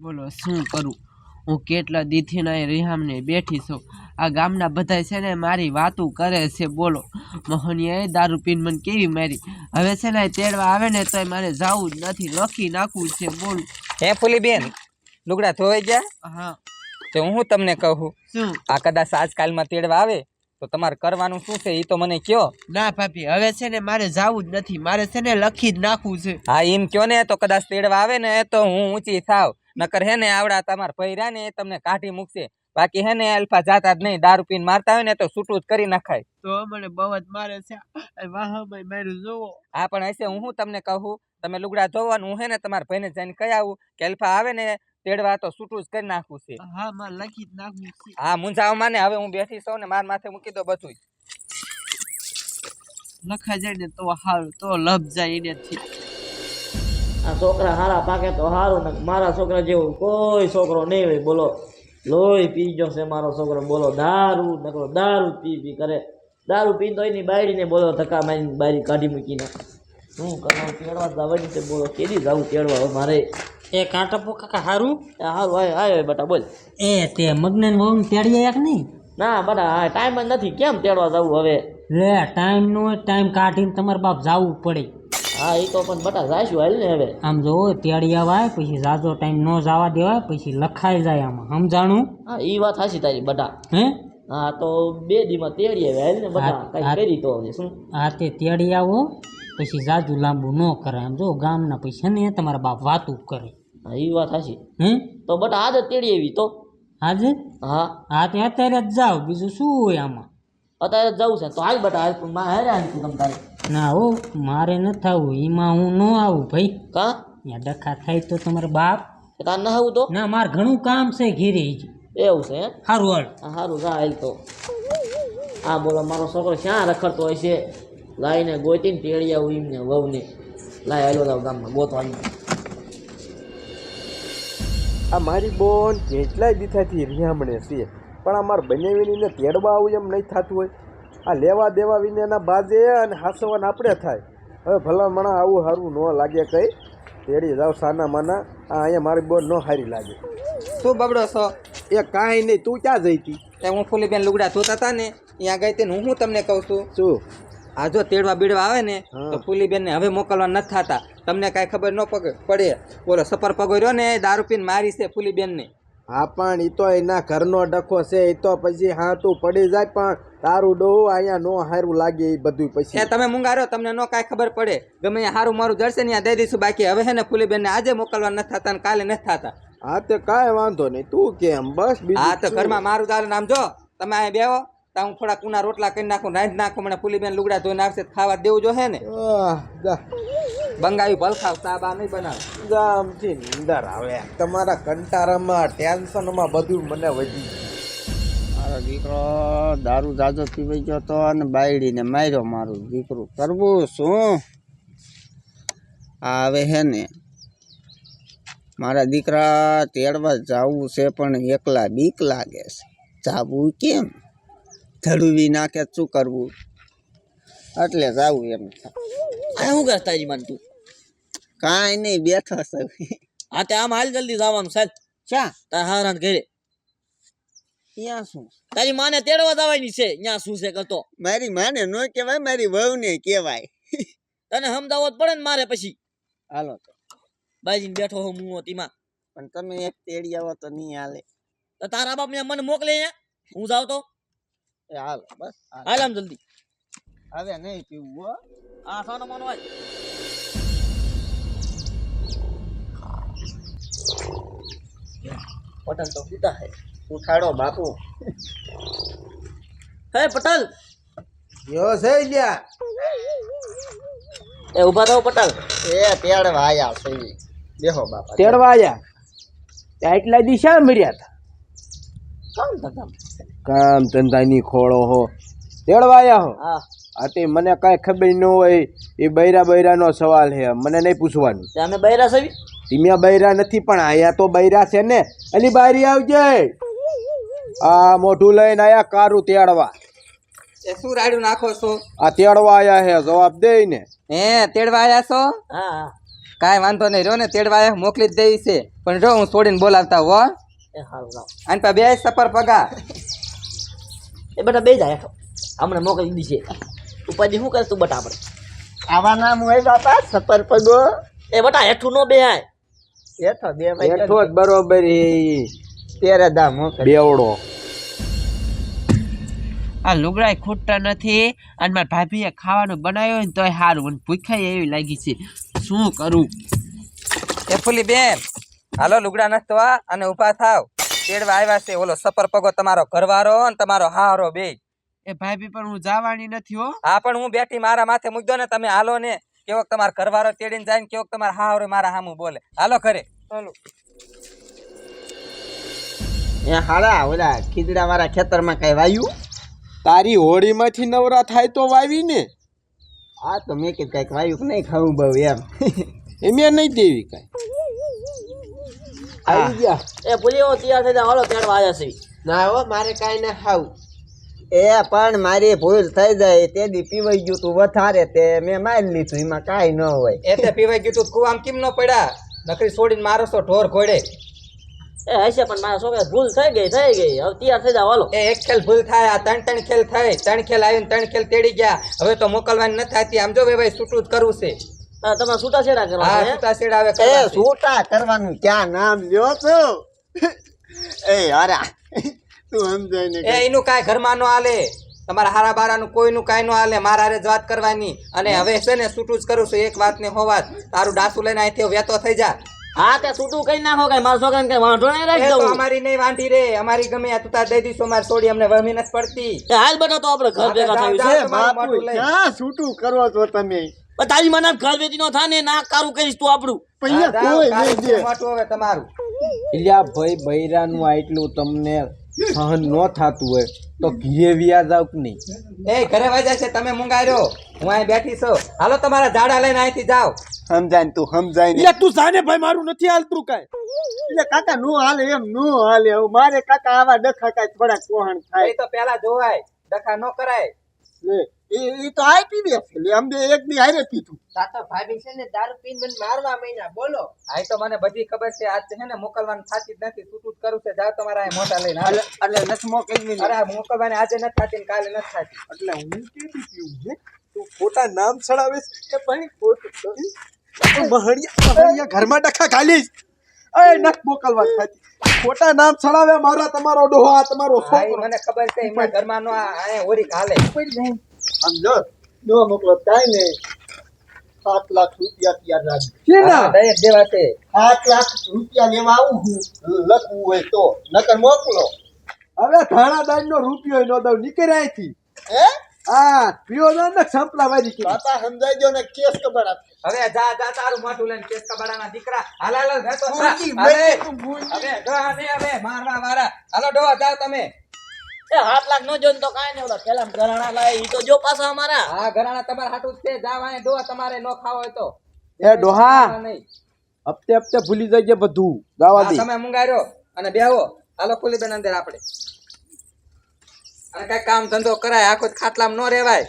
બોલો શું કરું હું કેટલા દીથી ના રિહામને બેઠી છું આ ગામના બધા છે ને મારી વાતું કરે છે બોલો મોહનિયાએ દારૂ પીને મને કેવી મારી હવે છે ને તેડવા આવે ને તો મારે જવું જ નથી લખી નાખવું છે બોલ હે ફૂલી બેન લુગડા ધોઈ ગયા હા તો હું તમને કહું શું આ કદાચ આજકાલમાં તેડવા આવે તો તમારે કરવાનું શું છે એ તો મને કયો ના ભાભી હવે છે ને મારે જવું જ નથી મારે છે ને લખી જ નાખવું છે હા એમ કયો ને તો કદાચ તેડવા આવે ને તો હું ઊંચી થાવ નકર હે ને આવડા તમારા ભૈરા ને એ તમને કાઢી મૂકશે બાકી હે ને અલ્ફા જાતા જ નહીં દારૂ પીને મારતા હોય ને તો છૂટું જ કરી નખાય તો મને બહુ જ મારે છે વાહ ભાઈ મારું જોવો હા પણ હશે હું તમને કહું તમે લુગડા ધોવાનું હું હે ને તમારા ભાઈને જઈને કહી આવું કે અલ્ફા આવે ને તેડવા તો છૂટું જ કરી નાખવું છે હા મારે લખી જ નાખવું છે હા મુંજાવ માને હવે હું બેઠી છું ને માર માથે મૂકી દો બધું લખા જાય ને તો હારું તો લપ જાય એનેથી આ છોકરા હારા પાકે તો હારું ને મારા છોકરા જેવું કોઈ છોકરો નહીં હોય બોલો લોહી પીજો છે મારો છોકરો બોલો દારૂ નકરો દારૂ પી કરે દારૂ પીતો એની બાયડીને બોલો ધક્કા મારીને બાયડી કાઢી મૂકીને શું કરવાનું તેડવા જવાની છે બોલો કેદી જવું તેડવા મારે એ કાંટા કાકા હારું હારું આય બેટા બોલ એ તે મગન વહુ તેડીએ એક નહીં ના બેટા હા ટાઈમ જ નથી કેમ તેડવા જવું હવે લે ટાઈમ નો ટાઈમ કાઢીને તમારે બાપ જાવું પડે હા એ તો પણ બેટા જાશું હાલ ને હવે આમ જો તેડી આવાય પછી જાજો ટાઈમ ન જવા દેવાય પછી લખાઈ જાય આમાં સમજાણું હા એ વાત હાચી તારી બેટા હે હા તો 2 દીમાં તેડી આવે હાલ ને બેટા કઈ કરી તો હવે શું હા તે તેડી આવો પછી જાજુ લાંબુ ન કરે આમ જો ગામના પૈસા ને તમારા બાપ વાતું કરે હા એ વાત હાચી હે તો બેટા આજ તેડી આવી તો આજે હા હા તે અત્યારે જ જાઓ બીજું શું હોય આમાં અત્યારે જવું છે તો હાલ બેટા હાલ તું માં હેરે હાલ તું તમ તારે ના હો મારે ન થવું એમાં હું ન આવું ભાઈ કા ત્યાં ડખા થાય તો તમારા બાપ તાર ન આવું તો ના મારે ઘણું કામ છે ઘેરે એવું છે હે સારું હાલ સારું જા હાલ તો હા બોલો મારો છોકરો ક્યાં રખડતો હોય છે લાઈને ગોતીને તેડી આવું એમને વહુને લાય હાલો જાવ ગામમાં ગોતવાની આ મારી બોન કેટલાય દીથાથી રિયામણે છે પણ આ મારે બનાવીને તેડવા આવું એમ નહીં થતું હોય આ લેવા દેવા વિનેના બાજે અને હાસવાના આપણે થાય હવે ભલામણા આવું સારું ન લાગે કંઈ તેડી જાવ સાના માના આ અહીંયા મારી બોન ન સારી લાગે શું બબડો છો એ કાંઈ નહીં તું ક્યાં જઈ હતી એ હું ફૂલી બેન લુગડા ધોતા હતા ને ત્યાં ગઈ તેને હું તમને કહું છું શું આ જો તેડવા બીડવા આવે ને હા. તો ફૂલી બેન ને હવે મોકલવા નથી થતા તમને કાંઈ ખબર ન પડે બોલો સફર પગોર્યો ને દારૂ પીને મારી છે ફૂલી બેન ને હા પણ એ તો એના ઘરનો ડખો છે એ તો પછી હા તું પડી જાય પણ તારું ડોહું અહીંયા નો સારું લાગે એ બધું પછી એ તમે મુંગારો તમને નો કાંઈ ખબર પડે ગમે ત્યાં સારું મારું જડશે ને ત્યાં દઈ દઈશું બાકી હવે હે ને ફૂલી બેન ને આજે મોકલવા નથી થતા ને કાલે નથી થતા હા તે કાંઈ વાંધો નહીં તું કેમ બસ હા તો શું? ઘરમાં મારું દારૂ નામ જો તમે અહીંયા બેહો તો હું થોડા કુના રોટલા કરી નાખું રાંધી નાખું મને ફૂલી બેન લુગડા ધોઈને આવશે તો ખાવા દેવું જો હે ને જા બંગાવી ભલખાવ સાબા નહીં બનાવ ગામથી નીંદર આવે તમારા કંટારામાં ટેન્શનમાં બધું મને વધી મારો દીકરો દારૂ જાજો પીવાઈ ગયો તો અને બાયડીને માર્યો મારું દીકરું કરવું શું આ હવે હે ને મારા દીકરા તેડવા જવું છે પણ એકલા બીક લાગે છે જાવું કેમ ધડવી નાખે શું કરવું એટલે જાવું એમ આ શું કરતા તારી માન તું કાંઈ નહીં બેઠો છે હા તે આમ હાલ જલ્દી જવાનું સાહેબ ક્યાં તાર હારા ઘરે ત્યાં શું તારી માને તેડવા જવાની છે ત્યાં શું છે કરતો મારી માને ન કહેવાય મારી વહુને કહેવાય તને સમજાવવો જ પડે ને મારે પછી હાલો તો બાજીને બેઠો હો મું તેમાં પણ તમે એક તેડી આવો તો નહીં હાલે તો તારા બાપ ને મને મોકલે અહીંયા હું જાવ તો એ હાલો બસ હાલો. હાલ આમ જલ્દી હવે નહીં પીવું હો હા સાનો માનો હોય પટેલ તો પિતા હે ઉઠાડો બાપુ હે પટેલ યો થઈ ગયા એ ઉભા રહો પટેલ એ તેડવા આયા છે બેહો બાપા તેડવા આવ્યા એટલા દિશા મળ્યા હતા કામ ધંધાની ખોળો હો તેડવા આવ્યા હો હા આ તે મને કાંઈ ખબર ન હોય એ બૈરાનો સવાલ છે મને નહીં પૂછવાનું તે અમે બૈરા સવી તીમ્યા બૈરા નથી પણ અહીંયા તો બૈરા છે ને અલી બારી આવજે આ મોઢું લઈને આયા કારું તેડવા એ શું રાડ્યું નાખો છો આ તેડવા આયા હે જવાબ દે ને હે તેડવા આવ્યા છો હા હા કાંઈ વાંધો નહીં રહ્યો ને તેડવા મોકલી જ દેવી છે પણ જો હું છોડીને બોલાવતા હો એ હારું જાઓ અને પા બે સફર પગા એ બેટા બે જાય હમણાં મોકલી દીધી છે ઉપાધિ શું કરે તું બટા આપણે આવા નામ હોય બાપા સફર પગો એ બટા હેઠું નો બે આય હેઠો બે બેઠો જ બરોબર એ તેરે દા મોકલ બેવડો આ લુગડાય ખૂટતા નથી અને મારા ભાભીએ ખાવાનું બનાવ્યું હોય ને તોય સારું અને ભૂખાઈ એવી લાગી છે શું કરું એ ફૂલી બેન હાલો લુગડા નસવા અને ઊભા થાવ તેડવા આવ્યા છે ઓલો સફર પગો તમારો ઘરવાળો અને તમારો હારો બે એ ભાભી પણ હું જવાની નથી હો હા પણ હું બેઠી મારા માથે મૂકજો ને તમે હાલો ને કેવોક તમારો ઘરવાળો તેડીને જાય ને કેવોક તમારા હારો મારા હામું બોલે હાલો ઘરે ચાલો એ હારા ઓલા ખીજડા વાળા ખેતરમાં કઈ વાયું તારી હોળીમાંથી નવરા થાય તો વાવી ને આ તો મેં કીધું કઈક વાયું કે નહીં ખાવું બહુ એમ એમે નહીં દેવી કઈ આવી ગયા એ ભૂલી તૈયાર થઈ જાય હાલો તેડવા આવ્યા છે ના હો મારે કાંઈ ના ખાવું એ પણ મારી ભૂલ થઈ જાય તે દી પીવાઈ ગયું તું વધારે તે મેં મારી લીધું એમાં કાંઈ ન હોય એ તે પીવાઈ ગયું તું કુવામ કેમ ન પડ્યા નકરી છોડીને મારો છો ઢોર ઘોડે એ હશે પણ મારા છોકરા ભૂલ થઈ ગઈ હવે તૈયાર થઈ જાવ હાલો એ એક ખેલ ભૂલ થાય આ ત્રણ ખેલ થઈ 3 ખેલ આવીને 3 ખેલ તેડી ગયા હવે તો મોકલવાની નથી થતી આમ જો ભાઈ છૂટું જ કરવું છે તમારે છૂટા છેડા કરવા હા છે, હે? છૂટા છેડા હવે એ કરવા છે. છૂટા કરવાનું ક્યાં નામ લ્યો છો એ હારા તું સમજાય ને એ એનું કાંઈ ઘરમાં નો હાલે તમારા હારા બારાનું કોઈનું કાંઈ નો હાલે મારા હારે જ વાત કરવાની અને હવે છે ને છૂટું જ કરું છું એક વાત ને હો વાત તારું ડાસુ લઈને અહીંથી વેતો થઈ જા હા તે છૂટું કઈ નાખો કઈ મારા છોકરાને કઈ વાંધો નહીં એ રાખી તો દઉં અમારી નહીં વાંઢી રે અમારી ગમે આ તું તાર દઈ દઈશું અમારી છોડી અમને વહમી નથી પડતી એ હાલ બેટા તો આપણે ઘર ભેગા થયું છે જાઓ, તમારું બાપુ મોઢું લઈ. ક્યાં છૂટું કરો છો તમે પણ તારી મને ઘર વેચી નો થાય ને ના કારું કરીશ તું આપણું પૈયા હા, જાઓ, કોઈ કાંઈ નહીં દે મોટું હવે તમારું ઇલ્યા ભાઈ બૈરાનું આટલું તમને સહન ન થતું હોય તો ઘીરે વ્યાજ આવ કે નહીં એ ઘરે વાજા છે તમે મુંગાર્યો હું અહીં બેઠી છું હાલો તમારા ઝાડા લઈને અહીંથી જાઓ સમજાય ને તું સમજાય ને તું જાને ભાઈ મારું નથી હાલતું કાંઈ એટલે કાકા નો હાલે એમ નો હાલે હવે મારે કાકા આવા ડખા કાંઈ થોડાક કોહણ થાય એ તો પેલા જોવાય ડખા ન કરાય લે એ તો આઈ પી દે છે લે અમને એક દી હારે પીધું તા તો ભાભી છે ને દારૂ પીને મને મારવા મહિના બોલો આ તો મને બધી ખબર છે આજ છે ને મોકલવાનું થતી જ નથી છૂટું જ કરું છે જાઓ તમારા અહીં મોટા લઈને હાલો. એટલે નથી મોકલવી અરે આ મોકલવાની આજે નથી થતી ને કાલે નથી થતી એટલે હું કેવી પીવું હે તું ખોટા નામ ચડાવે છે એ પણ ખોટું મહણિયા ઘરમાં ડખા ખાલીશ એ નખ મોકલવા થતી ખોટા નામ ચડાવે મારા તમારો ડોહો આ તમારો હા, ઈ છોકરો મને ખબર છે એમના ઘરમાં નો અહીંયા ઓરી હાલે સમજો નો મોકલો કાંઈ નહીં 7 લાખ રૂપિયા તૈયાર રાખજો કેના હા, દઈ જ દેવા છે 7 લાખ રૂપિયા લેવા આવું હું લખવું હોય તો નકર મોકલો હવે ધાણાદાર રૂપિયો નો દઉં નીકળે અહીંથી હે હા પીઓ ને સંપલા વારી કે બાપા સમજાઈ ગયો ને કેસ ખબર આપે હવે જા જા તારું મોઢું લઈને કેસ કબાડાના દીકરા હાલ હાલ રહેતો ભૂંડી, હવે તું ભૂંડી. હવે ડોહા ને હવે મારવા મારા હાલો ડોહા જાઓ તમે એ 7 લાખ નો જોઈને તો કાંઈ નહીં ઓલા પેલા ઘરાણા લાય ઈ તો જો પાછા અમારા હા ઘરાણા તમારા હાટું જ છે જાવ અહીંયા ડોહા તમારે નો ખાવો હોય તો એ ડોહા નહીં હપ્તે હપ્તે ભૂલી જઈએ બધું દાવા હા, દે તમે મુંગાર્યો અને બેહો હાલો કુલીબેન અંદર આપણે અને કઈ કામ ધંધો કરાય આખો દી ખાટલામાં ન રહેવાય